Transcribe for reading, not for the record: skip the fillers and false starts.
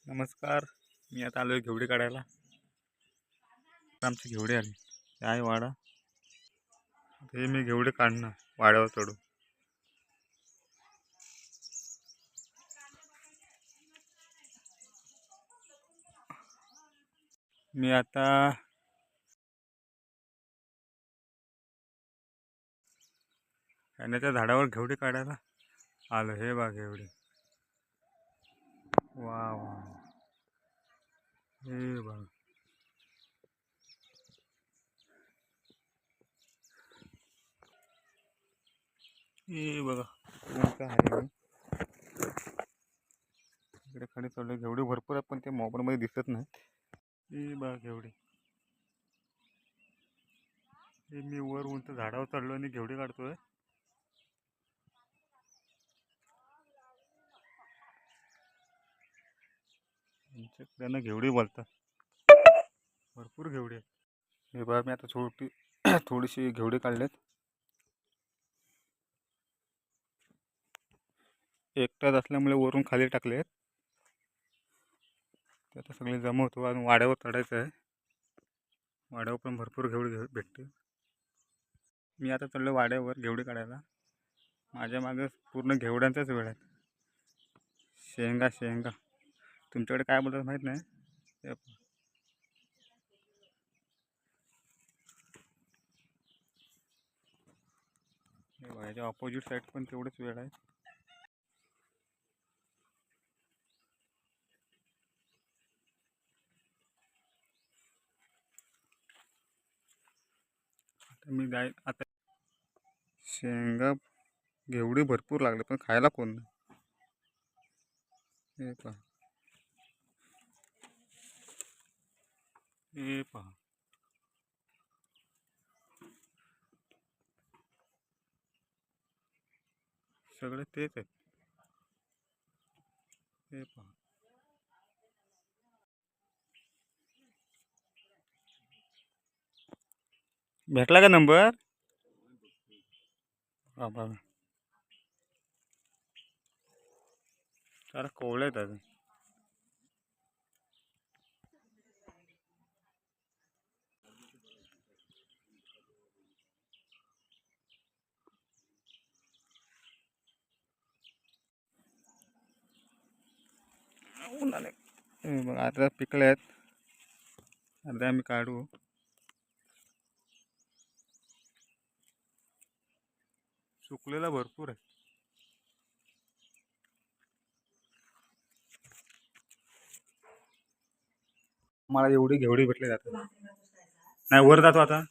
नमस्कार. मी आता आलोय घेवडे काढायला. आमचे घेवडे आले. हे आहे वाडा. हे मी घेवडे काढणार वाड्यावर चढून. मी आता कांद्याच्या झाडावर घेवडे काढायला आलो. हे बघ घेवडे. वा वा. हे बघ. हे बघा कोणतं आहे. इकडे खाली चढले. घेवडे भरपूर आहेत पण ते मोबाईलमध्ये दिसत नाही. हे बघा घेवडे. हे मी वर उंच झाडावर चढलो आणि घेवडे काढतोय. त्यांना घेवडे बोलतात. भरपूर घेवडे आहेत. हे बघा मी आता थोडीशी घेवडे काढलेत. एकटाच असल्यामुळे वरून खाली टाकलेत. ते आता सगळे जमा होतो आणि वाड्यावर चढायचं आहे. वाड्यावर पण भरपूर घेवडे भेटते. मी आता चढलो वाड्यावर घेवडे काढायला. माझ्या मागे पूर्ण घेवड्यांचाच वेळ आहे. शेंगा शेंगा तुमच्याकडे काय बोलतात माहीत नाही. याच्या ऑपोजिट साईड पण तेवढंच वेळ आहे. आता मी आता शेंगा घेवडे भरपूर लागले पण खायला कोण नाही. हे पहा. हे पहा. सगळे तेच आहेत. हे पहा. भेटला का नंबर? हा बघा. सारा कोवळे आहेत अजून. बघा आता पिकले आहेत. अर्धा आम्ही काढू. सुकलेला भरपूर आहे. मला एवढी घेवडी भेटले जातात. नाही वर जातो आता.